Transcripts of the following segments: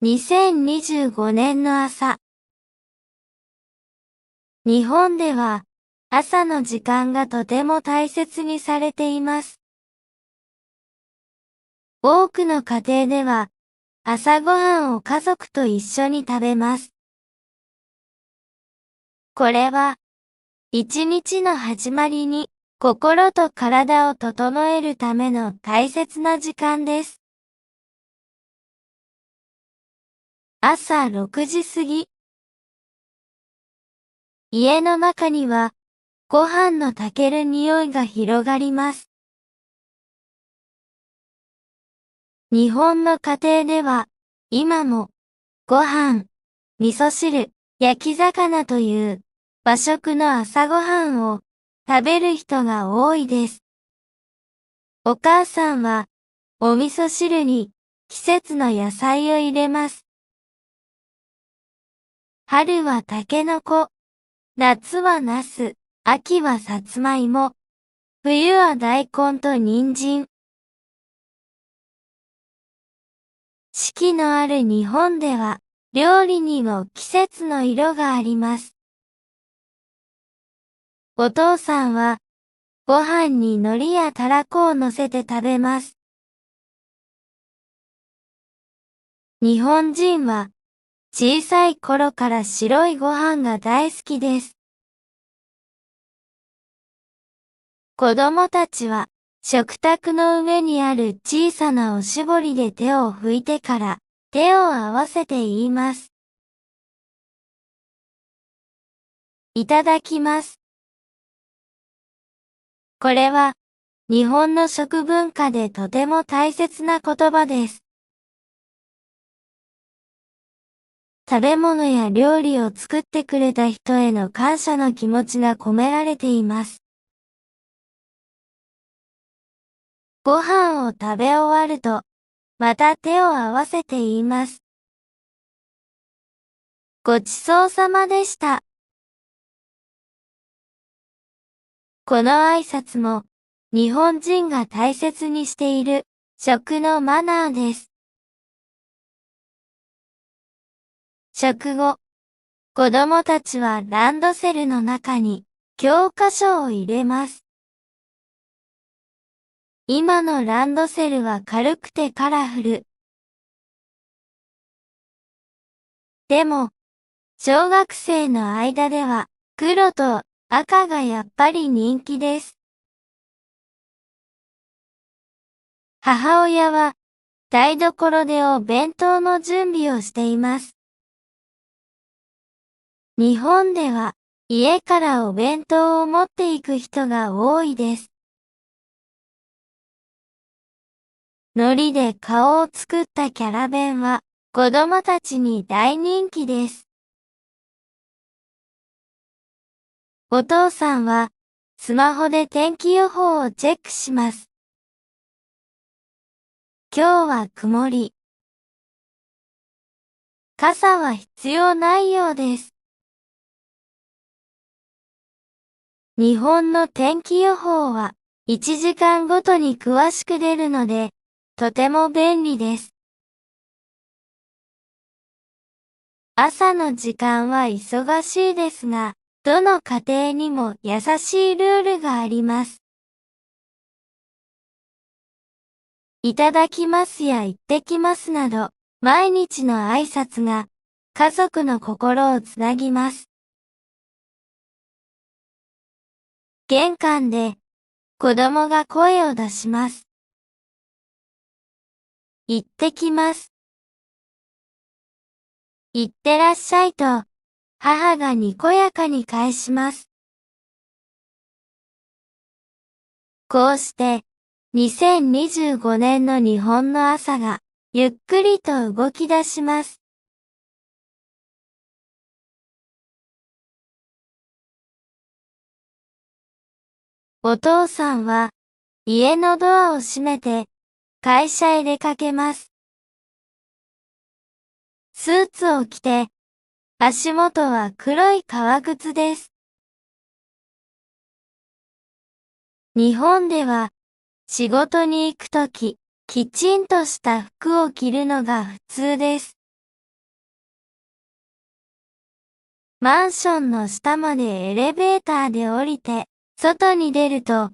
2025年の朝。日本では朝の時間がとても大切にされています。多くの家庭では朝ごはんを家族と一緒に食べます。これは一日の始まりに心と体を整えるための大切な時間です。朝6時過ぎ。家の中にはご飯の炊ける匂いが広がります。日本の家庭では今もご飯、味噌汁、焼き魚という和食の朝ごはんを食べる人が多いです。お母さんはお味噌汁に季節の野菜を入れます。春はタケノコ、夏はナス、秋はさつまいも、冬は大根と人参。四季のある日本では料理にも季節の色があります。お父さんはご飯に海苔やたらこを乗せて食べます。日本人は小さい頃から白いご飯が大好きです。子供たちは食卓の上にある小さなおしぼりで手を拭いてから手を合わせて言います。いただきます。これは日本の食文化でとても大切な言葉です。食べ物や料理を作ってくれた人への感謝の気持ちが込められています。ご飯を食べ終わると、また手を合わせて言います。ごちそうさまでした。この挨拶も、日本人が大切にしている食のマナーです。食後、子供たちはランドセルの中に教科書を入れます。今のランドセルは軽くてカラフル。でも、小学生の間では黒と赤がやっぱり人気です。母親は台所でお弁当の準備をしています。日本では家からお弁当を持っていく人が多いです。海苔で顔を作ったキャラ弁は子供たちに大人気です。お父さんはスマホで天気予報をチェックします。今日は曇り。傘は必要ないようです。日本の天気予報は1時間ごとに詳しく出るので、とても便利です。朝の時間は忙しいですが、どの家庭にも優しいルールがあります。いただきますや行ってきますなど、毎日の挨拶が家族の心をつなぎます。玄関で子供が声を出します。行ってきます。行ってらっしゃいと、母がにこやかに返します。こうして、2025年の日本の朝が、ゆっくりと動き出します。お父さんは、家のドアを閉めて、会社へ出かけます。スーツを着て、足元は黒い革靴です。日本では、仕事に行くとき、きちんとした服を着るのが普通です。マンションの下までエレベーターで降りて、外に出ると、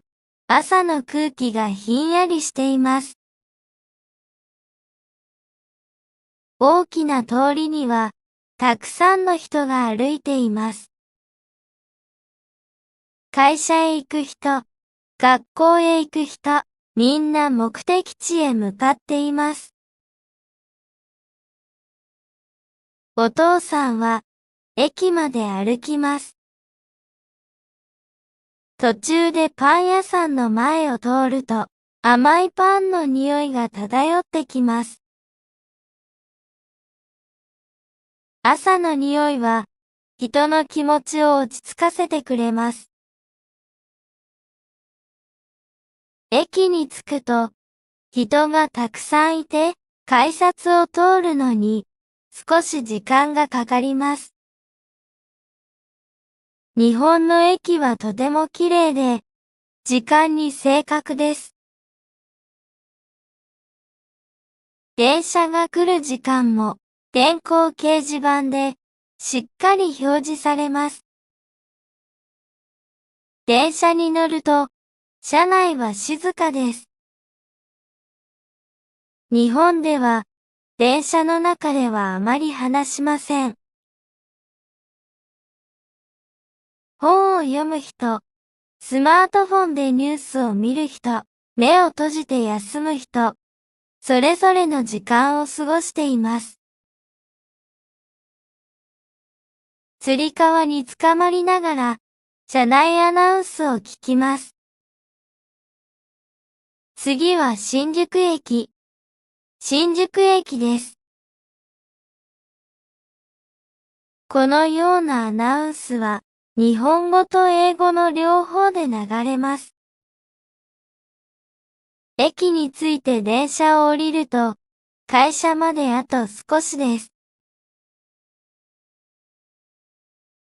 朝の空気がひんやりしています。大きな通りには、たくさんの人が歩いています。会社へ行く人、学校へ行く人、みんな目的地へ向かっています。お父さんは、駅まで歩きます。途中でパン屋さんの前を通ると、甘いパンの匂いが漂ってきます。朝の匂いは、人の気持ちを落ち着かせてくれます。駅に着くと、人がたくさんいて、改札を通るのに、少し時間がかかります。日本の駅はとても綺麗で、時間に正確です。電車が来る時間も、電光掲示板で、しっかり表示されます。電車に乗ると、車内は静かです。日本では、電車の中ではあまり話しません。本を読む人、スマートフォンでニュースを見る人、目を閉じて休む人、それぞれの時間を過ごしています。つり革につかまりながら、車内アナウンスを聞きます。次は新宿駅。新宿駅です。このようなアナウンスは、日本語と英語の両方で流れます。駅に着いて電車を降りると、会社まであと少しです。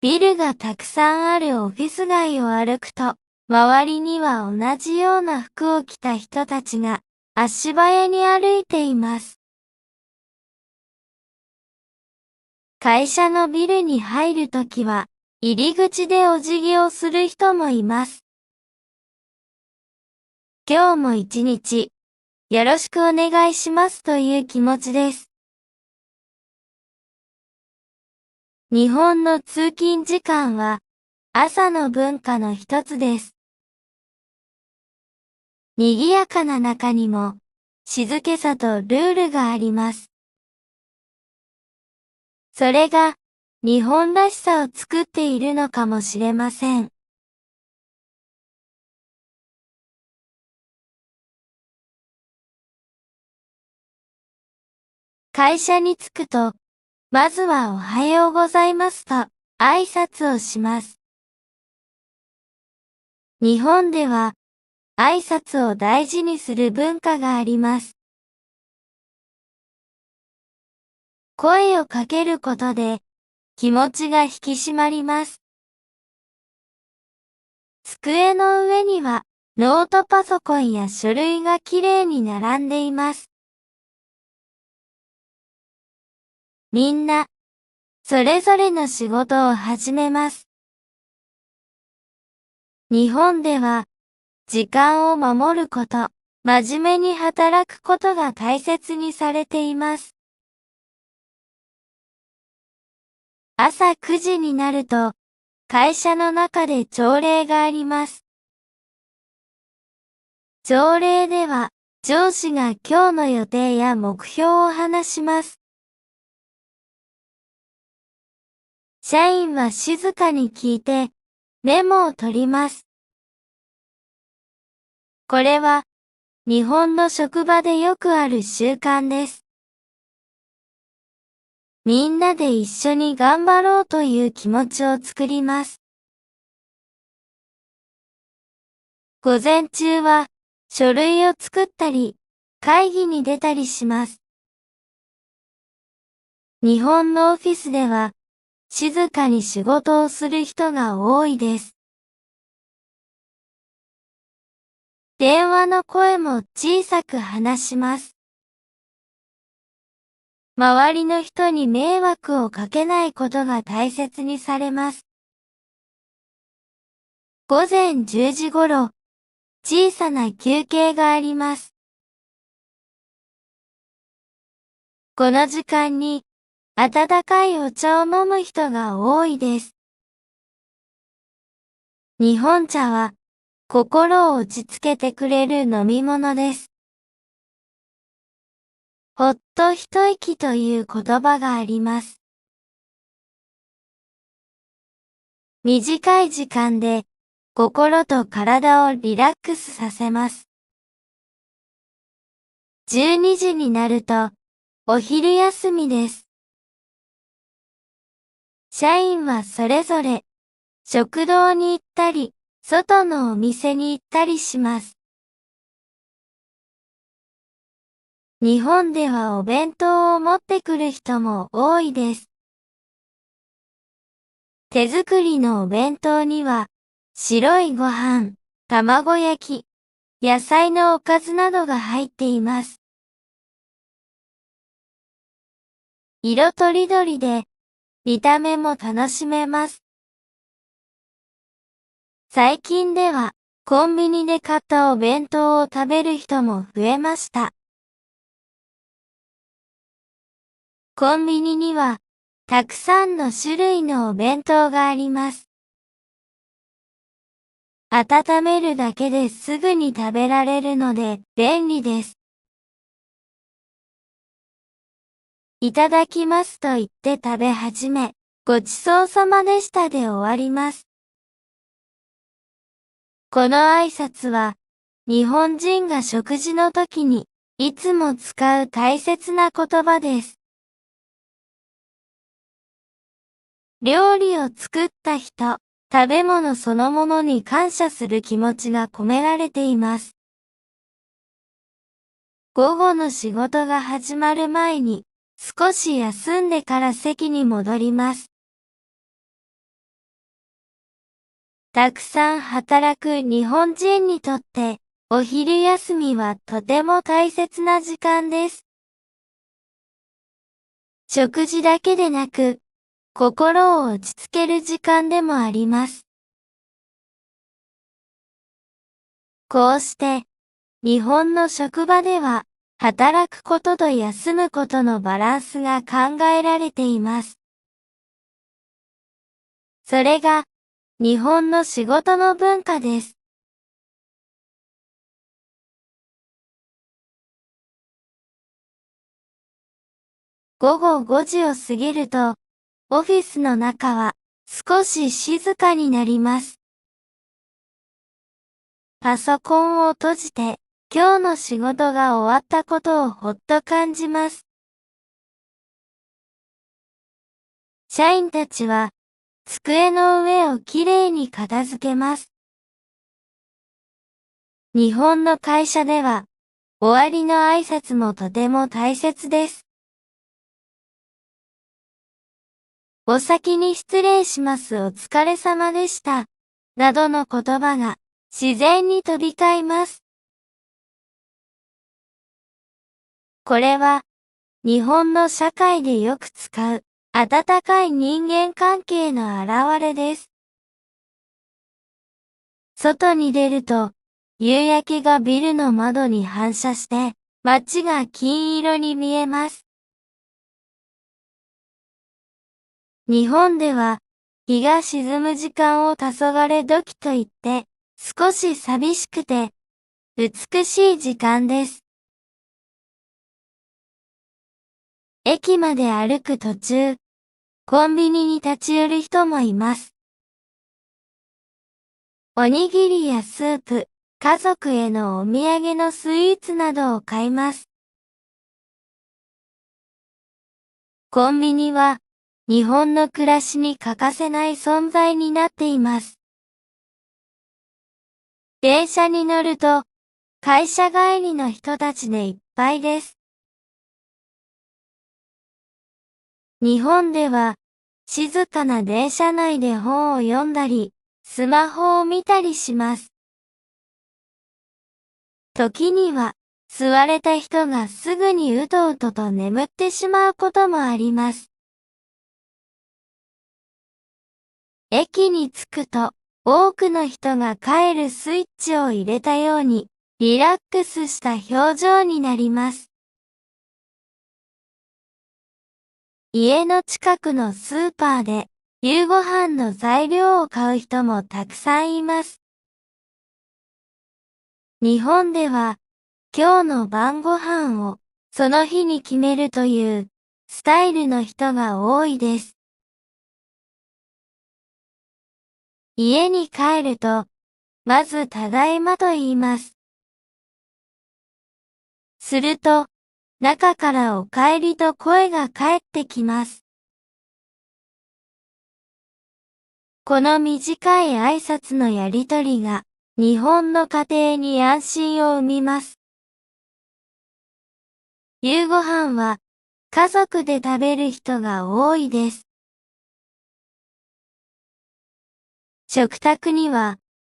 ビルがたくさんあるオフィス街を歩くと、周りには同じような服を着た人たちが足早に歩いています。会社のビルに入るときは、入り口でお辞儀をする人もいます。今日も一日、よろしくお願いしますという気持ちです。日本の通勤時間は、朝の文化の一つです。賑やかな中にも、静けさとルールがあります。それが、日本らしさを作っているのかもしれません。会社に着くと、まずはおはようございますと挨拶をします。日本では挨拶を大事にする文化があります。声をかけることで気持ちが引き締まります。机の上にはノートパソコンや書類がきれいに並んでいます。みんな、それぞれの仕事を始めます。日本では、時間を守ること、真面目に働くことが大切にされています。朝9時になると、会社の中で朝礼があります。朝礼では、上司が今日の予定や目標を話します。社員は静かに聞いて、メモを取ります。これは、日本の職場でよくある習慣です。みんなで一緒に頑張ろうという気持ちを作ります。午前中は、書類を作ったり、会議に出たりします。日本のオフィスでは、静かに仕事をする人が多いです。電話の声も小さく話します。周りの人に迷惑をかけないことが大切にされます。午前10時頃、小さな休憩があります。この時間に、温かいお茶を飲む人が多いです。日本茶は、心を落ち着けてくれる飲み物です。ほっと一息という言葉があります。短い時間で、心と体をリラックスさせます。12時になると、お昼休みです。社員はそれぞれ、食堂に行ったり、外のお店に行ったりします。日本ではお弁当を持ってくる人も多いです。手作りのお弁当には、白いご飯、卵焼き、野菜のおかずなどが入っています。色とりどりで、見た目も楽しめます。最近では、コンビニで買ったお弁当を食べる人も増えました。コンビニには、たくさんの種類のお弁当があります。温めるだけですぐに食べられるので便利です。いただきますと言って食べ始め、ごちそうさまでしたで終わります。この挨拶は、日本人が食事の時にいつも使う大切な言葉です。料理を作った人、食べ物そのものに感謝する気持ちが込められています。午後の仕事が始まる前に、少し休んでから席に戻ります。たくさん働く日本人にとって、お昼休みはとても大切な時間です。食事だけでなく、心を落ち着ける時間でもあります。こうして、日本の職場では、働くことと休むことのバランスが考えられています。それが、日本の仕事の文化です。午後5時を過ぎると、オフィスの中は少し静かになります。パソコンを閉じて、今日の仕事が終わったことをほっと感じます。社員たちは、机の上をきれいに片付けます。日本の会社では、終わりの挨拶もとても大切です。お先に失礼しますお疲れ様でした。などの言葉が自然に飛び交います。これは日本の社会でよく使う温かい人間関係の表れです。外に出ると夕焼けがビルの窓に反射して街が金色に見えます。日本では、日が沈む時間を黄昏時と言って、少し寂しくて、美しい時間です。駅まで歩く途中、コンビニに立ち寄る人もいます。おにぎりやスープ、家族へのお土産のスイーツなどを買います。コンビニは、日本の暮らしに欠かせない存在になっています。電車に乗ると、会社帰りの人たちでいっぱいです。日本では、静かな電車内で本を読んだり、スマホを見たりします。時には、吸われた人がすぐにうとうとと眠ってしまうこともあります。駅に着くと、多くの人が帰るスイッチを入れたように、リラックスした表情になります。家の近くのスーパーで、夕ご飯の材料を買う人もたくさんいます。日本では、今日の晩ご飯を、その日に決めるという、スタイルの人が多いです。家に帰ると、まずただいまと言います。すると、中からお帰りと声が返ってきます。この短い挨拶のやりとりが、日本の家庭に安心を生みます。夕ご飯は、家族で食べる人が多いです。食卓には、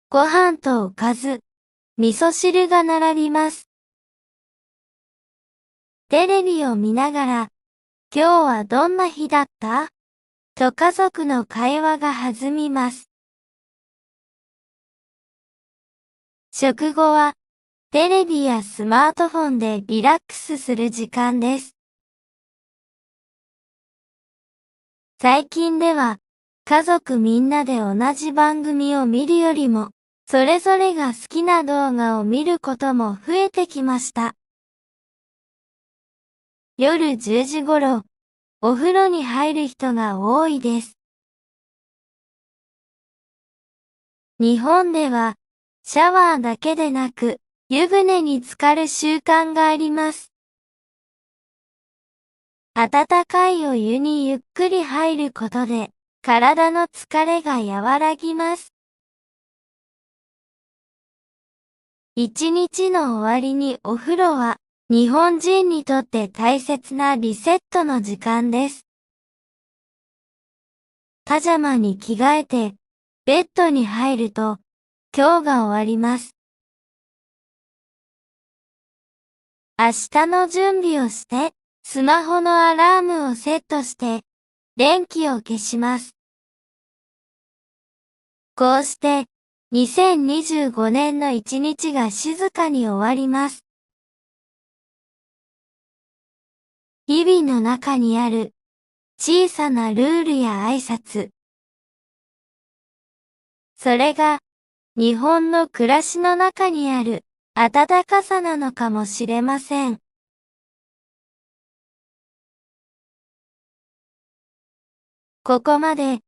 ご飯とおかず、味噌汁が並びます。テレビを見ながら、今日はどんな日だった?と家族の会話が弾みます。食後は、テレビやスマートフォンでリラックスする時間です。最近では、家族みんなで同じ番組を見るよりも、それぞれが好きな動画を見ることも増えてきました。夜10時頃、お風呂に入る人が多いです。日本では、シャワーだけでなく、湯船に浸かる習慣があります。温かいお湯にゆっくり入ることで、体の疲れが和らぎます。一日の終わりにお風呂は、日本人にとって大切なリセットの時間です。パジャマに着替えて、ベッドに入ると、今日が終わります。明日の準備をして、スマホのアラームをセットして、電気を消します。こうして、2025年の一日が静かに終わります。日々の中にある、小さなルールや挨拶。それが、日本の暮らしの中にある、温かさなのかもしれません。ここまで、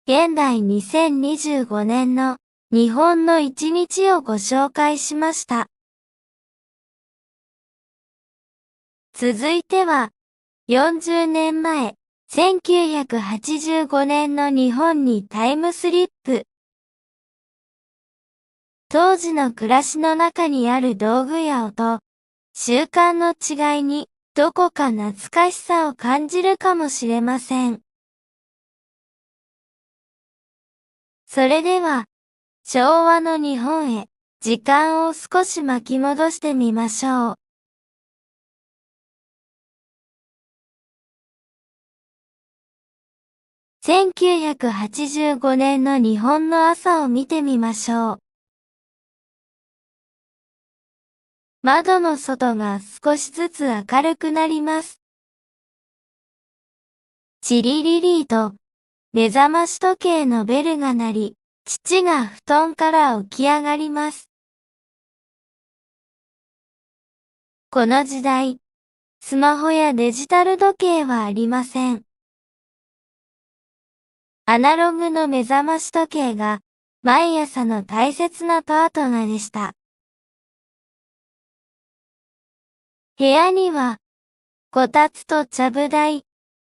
現代2025年の日本の一日をご紹介しました。続いては、40年前、1985年の日本にタイムスリップ。当時の暮らしの中にある道具や音、習慣の違いに、どこか懐かしさを感じるかもしれません。それでは、昭和の日本へ、時間を少し巻き戻してみましょう。1985年の日本の朝を見てみましょう。窓の外が少しずつ明るくなります。チリリリーと目覚まし時計のベルが鳴り、父が布団から起き上がります。この時代、スマホやデジタル時計はありません。アナログの目覚まし時計が毎朝の大切なパートナーでした。部屋には、こたつとちゃぶ台、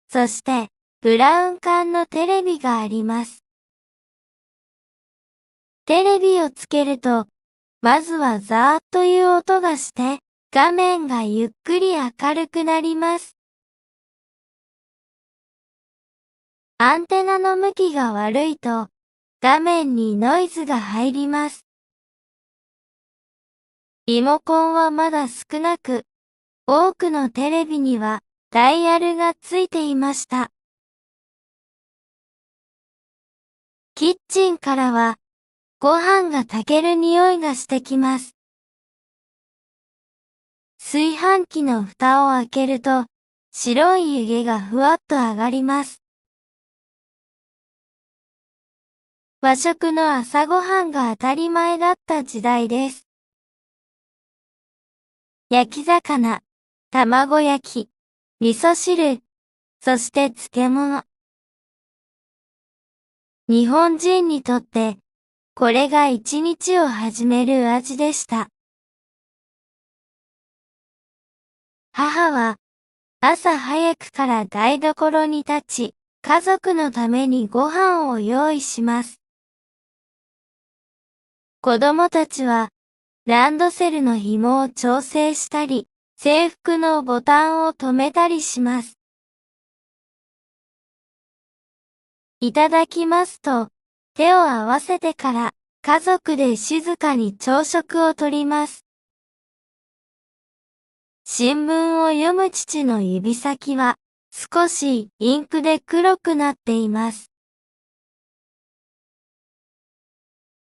そしてブラウン管のテレビがあります。テレビをつけると、まずはザーッという音がして、画面がゆっくり明るくなります。アンテナの向きが悪いと、画面にノイズが入ります。リモコンはまだ少なく、多くのテレビにはダイヤルがついていました。キッチンからは、ご飯が炊ける匂いがしてきます。炊飯器の蓋を開けると、白い湯気がふわっと上がります。和食の朝ごはんが当たり前だった時代です。焼き魚、卵焼き、味噌汁、そして漬物。日本人にとって、これが一日を始める味でした。母は、朝早くから台所に立ち、家族のためにご飯を用意します。子供たちは、ランドセルの紐を調整したり、制服のボタンを留めたりします。いただきますと、手を合わせてから、家族で静かに朝食をとります。新聞を読む父の指先は、少しインクで黒くなっています。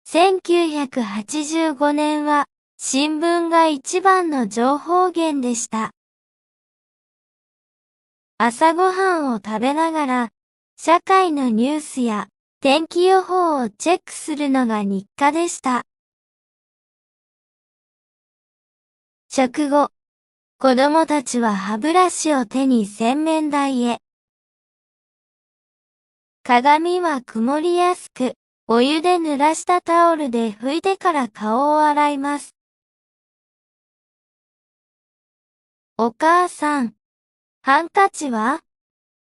1985年は、新聞が一番の情報源でした。朝ごはんを食べながら、社会のニュースや天気予報をチェックするのが日課でした。食後、子供たちは歯ブラシを手に洗面台へ。鏡は曇りやすく、お湯で濡らしたタオルで拭いてから顔を洗います。お母さん、ハンカチは？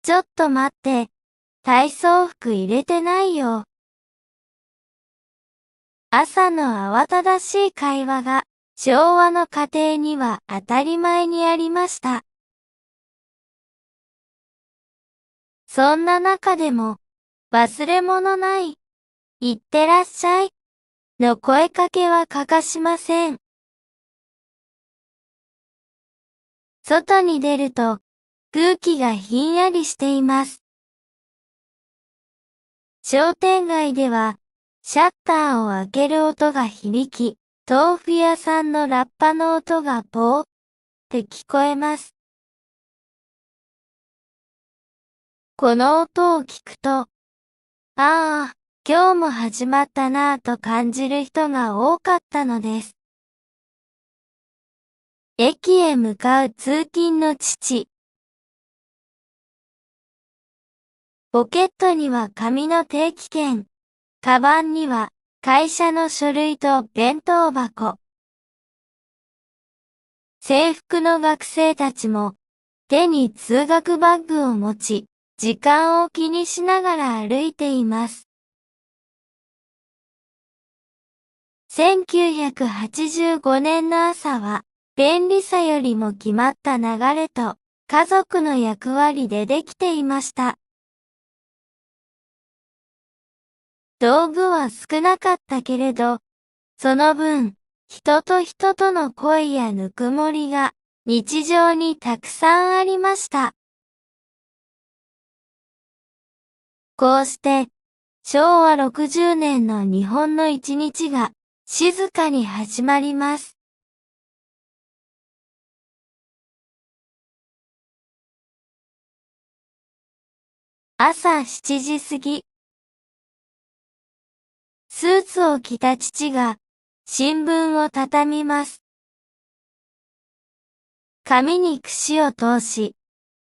ちょっと待って、体操服入れてないよ。朝の慌ただしい会話が昭和の家庭には当たり前にありました。そんな中でも、忘れ物ない、いってらっしゃい、の声かけは欠かしません。外に出ると、空気がひんやりしています。商店街では、シャッターを開ける音が響き、豆腐屋さんのラッパの音がポーって聞こえます。この音を聞くと、ああ、今日も始まったなぁと感じる人が多かったのです。駅へ向かう通勤の父。ポケットには紙の定期券。カバンには会社の書類と弁当箱。制服の学生たちも手に通学バッグを持ち、時間を気にしながら歩いています。1985年の朝は便利さよりも決まった流れと家族の役割でできていました。道具は少なかったけれど、その分、人と人との恋やぬくもりが日常にたくさんありました。こうして、昭和60年の日本の一日が静かに始まります。朝7時過ぎ。スーツを着た父が新聞を畳みます。髪に櫛を通し、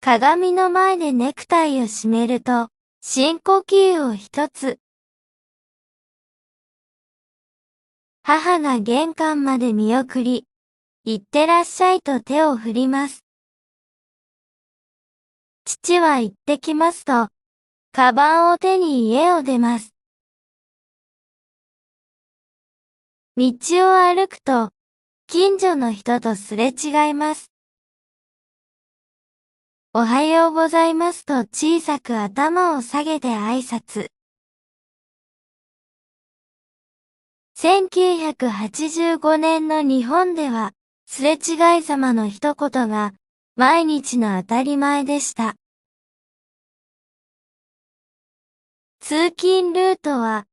鏡の前でネクタイを締めると、深呼吸を一つ。母が玄関まで見送り、いってらっしゃいと手を振ります。父は行ってきますと、カバンを手に家を出ます。道を歩くと、近所の人とすれ違います。おはようございますと小さく頭を下げて挨拶。1985年の日本では、すれ違いざまの一言が毎日の当たり前でした。通勤ルートは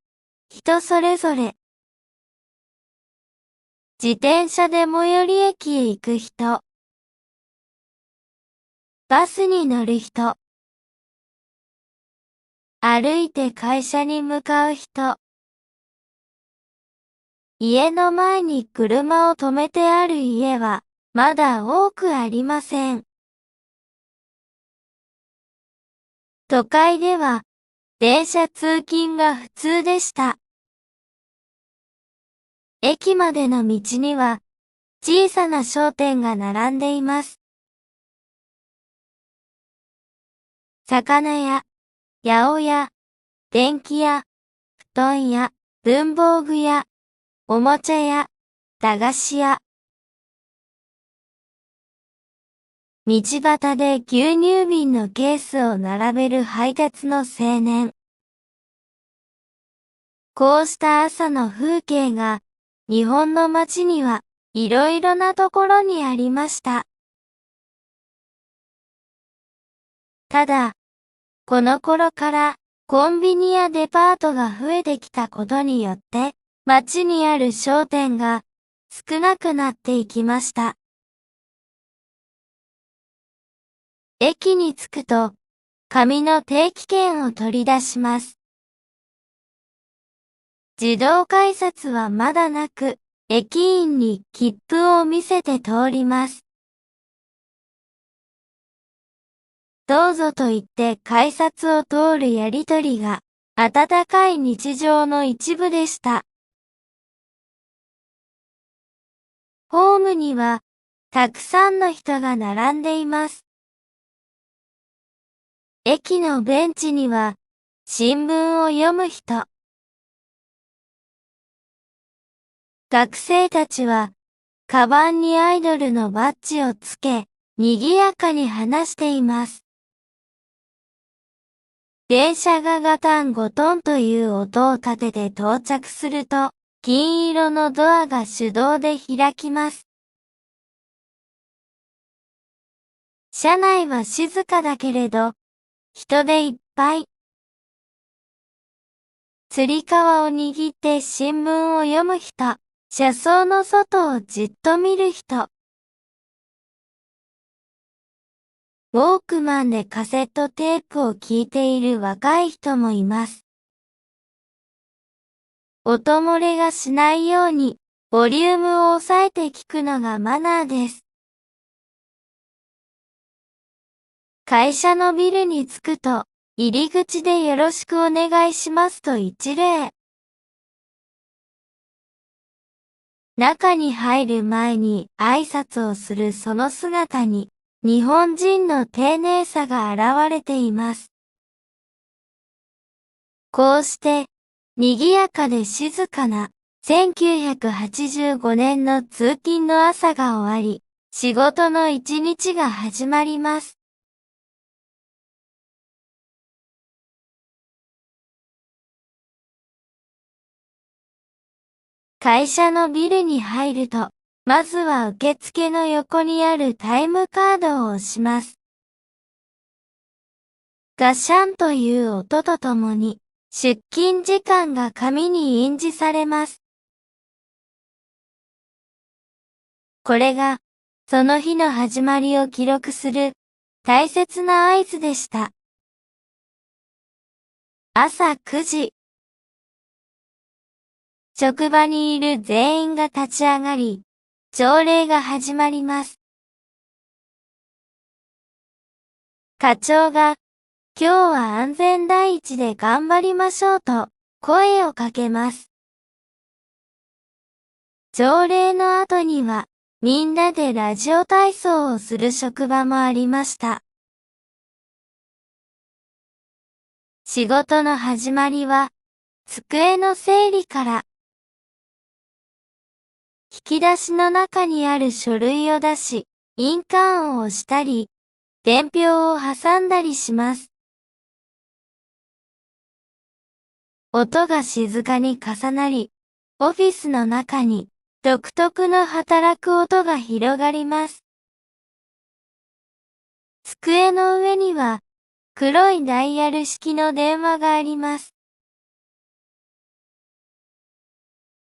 人それぞれ。自転車で最寄り駅へ行く人。バスに乗る人。歩いて会社に向かう人。家の前に車を止めてある家はまだ多くありません。都会では電車通勤が普通でした。駅までの道には小さな商店が並んでいます。魚屋、八百屋、電気屋、布団屋、文房具屋、おもちゃ屋、駄菓子屋。道端で牛乳瓶のケースを並べる配達の青年。こうした朝の風景が日本の街にはいろいろなところにありました。ただ、この頃からコンビニやデパートが増えてきたことによって、街にある商店が少なくなっていきました。駅に着くと、紙の定期券を取り出します。自動改札はまだなく、駅員に切符を見せて通ります。どうぞと言って改札を通るやりとりが、温かい日常の一部でした。ホームには、たくさんの人が並んでいます。駅のベンチには、新聞を読む人。学生たちは、カバンにアイドルのバッジをつけ、賑やかに話しています。電車がガタンゴトンという音を立てて到着すると、金色のドアが手動で開きます。車内は静かだけれど、人でいっぱい。つり革を握って新聞を読む人、車窓の外をじっと見る人。ウォークマンでカセットテープを聞いている若い人もいます。音漏れがしないように、ボリュームを抑えて聞くのがマナーです。会社のビルに着くと、入り口でよろしくお願いしますと一礼。中に入る前に挨拶をするその姿に、日本人の丁寧さが現れています。こうして、賑やかで静かな、1985年の通勤の朝が終わり、仕事の一日が始まります。会社のビルに入ると、まずは受付の横にあるタイムカードを押します。ガシャンという音とともに、出勤時間が紙に印字されます。これが、その日の始まりを記録する、大切な合図でした。朝9時。職場にいる全員が立ち上がり、朝礼が始まります。課長が、今日は安全第一で頑張りましょうと声をかけます。朝礼の後にはみんなでラジオ体操をする職場もありました。仕事の始まりは机の整理から。引き出しの中にある書類を出し、印鑑を押したり、伝票を挟んだりします。音が静かに重なり、オフィスの中に独特の働く音が広がります。机の上には黒いダイヤル式の電話があります。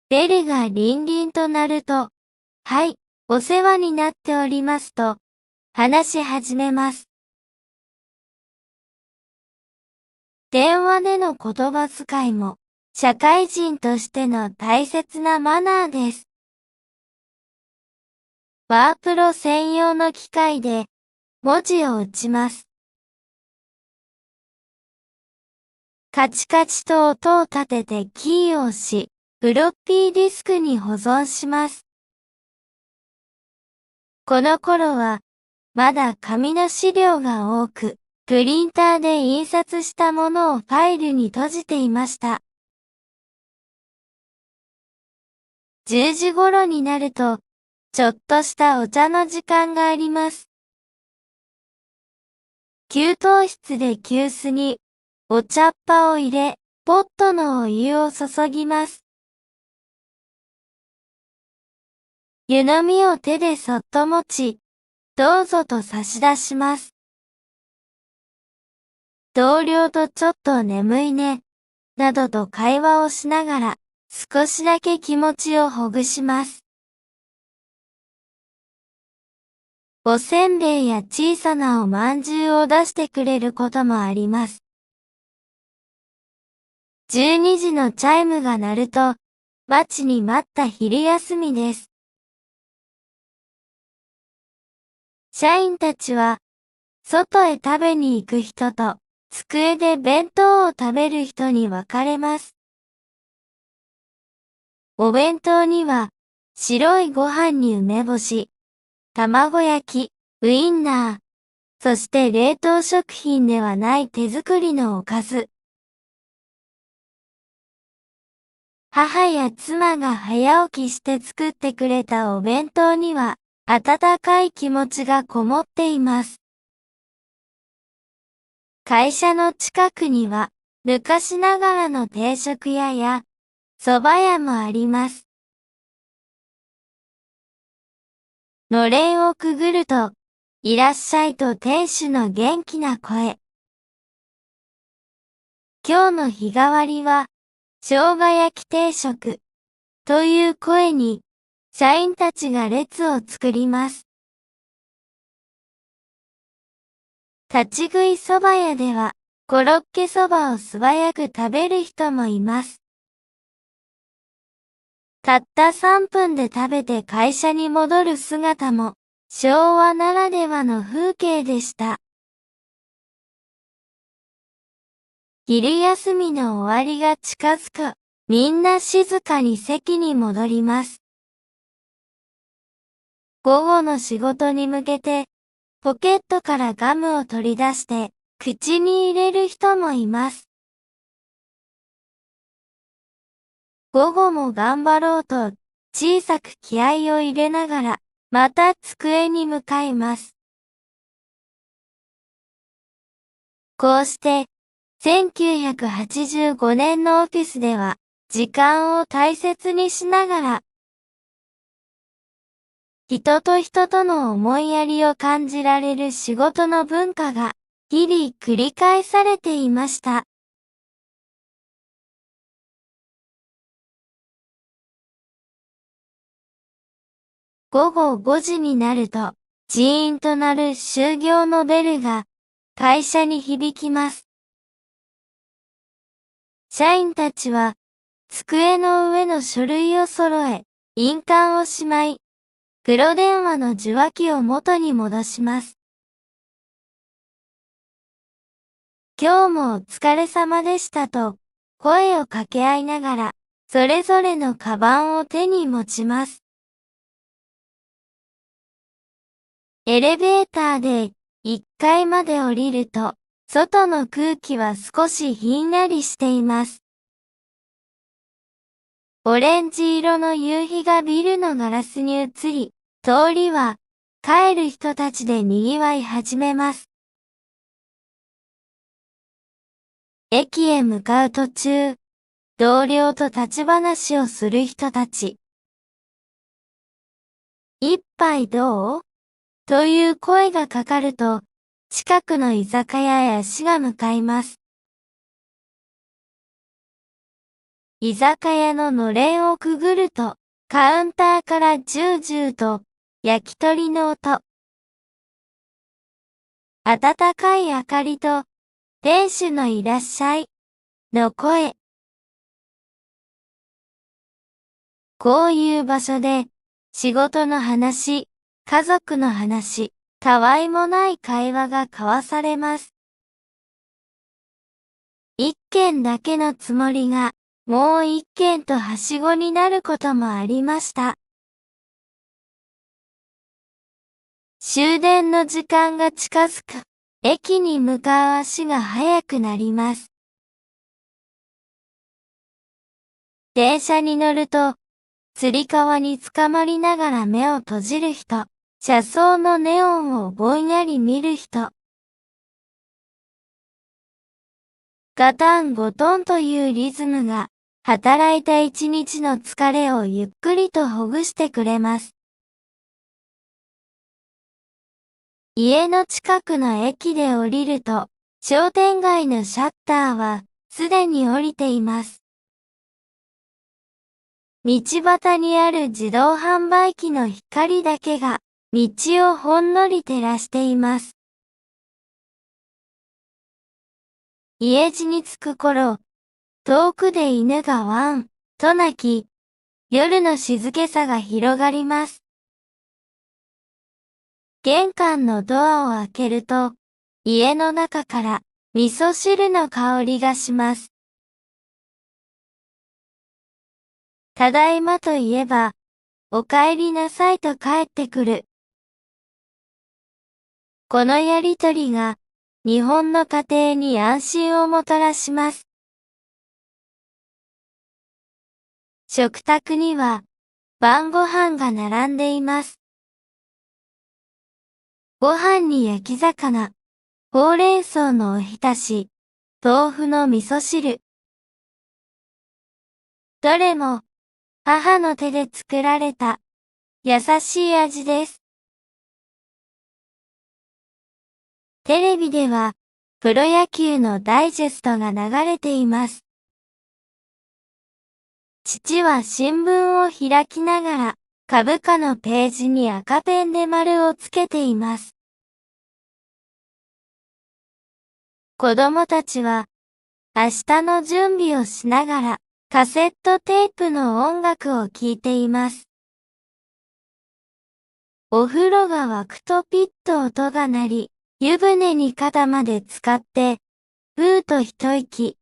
ベルがリンリンと鳴ると、はい、お世話になっておりますと、話し始めます。電話での言葉遣いも、社会人としての大切なマナーです。ワープロ専用の機械で、文字を打ちます。カチカチと音を立ててキーを押し、フロッピーディスクに保存します。この頃は、まだ紙の資料が多く、プリンターで印刷したものをファイルに閉じていました。10時頃になると、ちょっとしたお茶の時間があります。給湯室で急須にお茶っ葉を入れ、ポットのお湯を注ぎます。湯飲みを手でそっと持ち、どうぞと差し出します。同僚とちょっと眠いね、などと会話をしながら、少しだけ気持ちをほぐします。おせんべいや小さなおまんじゅうを出してくれることもあります。12時のチャイムが鳴ると、待ちに待った昼休みです。社員たちは、外へ食べに行く人と、机で弁当を食べる人に分かれます。お弁当には、白いご飯に梅干し、卵焼き、ウインナー、そして冷凍食品ではない手作りのおかず。母や妻が早起きして作ってくれたお弁当には、温かい気持ちがこもっています。会社の近くには、昔ながらの定食屋や、蕎麦屋もあります。のれんをくぐると、いらっしゃいと店主の元気な声。今日の日替わりは、生姜焼き定食、という声に、社員たちが列を作ります。立ち食い蕎麦屋では、コロッケ蕎麦を素早く食べる人もいます。たった3分で食べて会社に戻る姿も、昭和ならではの風景でした。昼休みの終わりが近づく。みんな静かに席に戻ります。午後の仕事に向けて、ポケットからガムを取り出して、口に入れる人もいます。午後も頑張ろうと、小さく気合を入れながら、また机に向かいます。こうして、1985年のオフィスでは、時間を大切にしながら、人と人との思いやりを感じられる仕事の文化が、日々繰り返されていました。午後5時になると、ジーンと鳴る終業のベルが、会社に響きます。社員たちは、机の上の書類を揃え、印鑑をしまい、黒電話の受話器を元に戻します。今日もお疲れ様でしたと、声を掛け合いながら、それぞれのカバンを手に持ちます。エレベーターで1階まで降りると、外の空気は少しひんやりしています。オレンジ色の夕日がビルのガラスに映り、通りは帰る人たちで賑わい始めます。駅へ向かう途中、同僚と立ち話をする人たち。一杯どうという声がかかると、近くの居酒屋へ足が向かいます。居酒屋ののれんをくぐると、カウンターからジュージューと焼き鳥の音。温かい明かりと、店主のいらっしゃいの声。こういう場所で、仕事の話、家族の話、たわいもない会話が交わされます。一軒だけのつもりが、もう一軒とはしごになることもありました。終電の時間が近づく、駅に向かう足が速くなります。電車に乗ると、つり革につかまりながら目を閉じる人、車窓のネオンをぼんやり見る人。ガタンゴトンというリズムが、働いた一日の疲れをゆっくりとほぐしてくれます。家の近くの駅で降りると、商店街のシャッターは、すでに降りています。道端にある自動販売機の光だけが、道をほんのり照らしています。家路に着く頃、遠くで犬がワン、と鳴き、夜の静けさが広がります。玄関のドアを開けると、家の中から味噌汁の香りがします。ただいまといえば、お帰りなさいと帰ってくる。このやりとりが、日本の家庭に安心をもたらします。食卓には、晩ご飯が並んでいます。ご飯に焼き魚、ほうれん草のおひたし、豆腐の味噌汁。どれも、母の手で作られた、優しい味です。テレビでは、プロ野球のダイジェストが流れています。父は新聞を開きながら、株価のページに赤ペンで丸をつけています。子供たちは、明日の準備をしながら、カセットテープの音楽を聴いています。お風呂が沸くとピッと音が鳴り、湯船に肩まで浸かって、ふーと一息。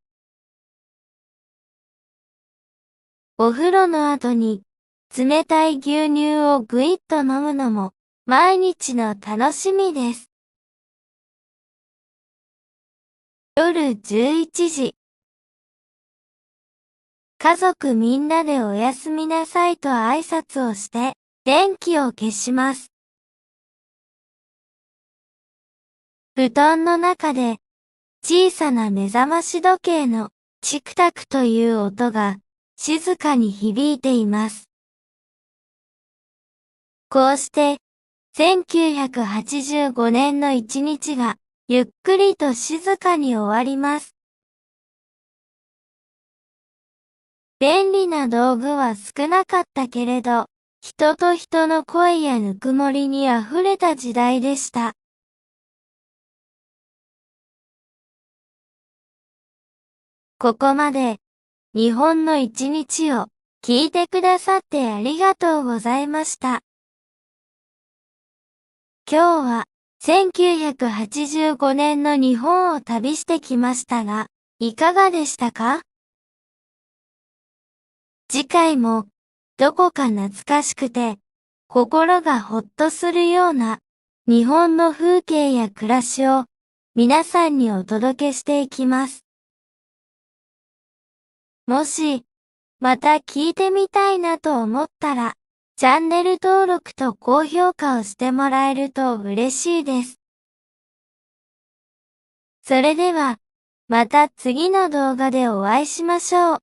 お風呂の後に、冷たい牛乳をぐいっと飲むのも、毎日の楽しみです。夜11時。家族みんなでおやすみなさいと挨拶をして、電気を消します。布団の中で、小さな目覚まし時計のチクタクという音が静かに響いています。こうして、1985年の一日がゆっくりと静かに終わります。便利な道具は少なかったけれど、人と人の声やぬくもりに溢れた時代でした。ここまで、日本の一日を聞いてくださってありがとうございました。今日は、1985年の日本を旅してきましたが、いかがでしたか？次回も、どこか懐かしくて、心がほっとするような、日本の風景や暮らしを、皆さんにお届けしていきます。もし、また聞いてみたいなと思ったら、チャンネル登録と高評価をしてもらえると嬉しいです。それでは、また次の動画でお会いしましょう。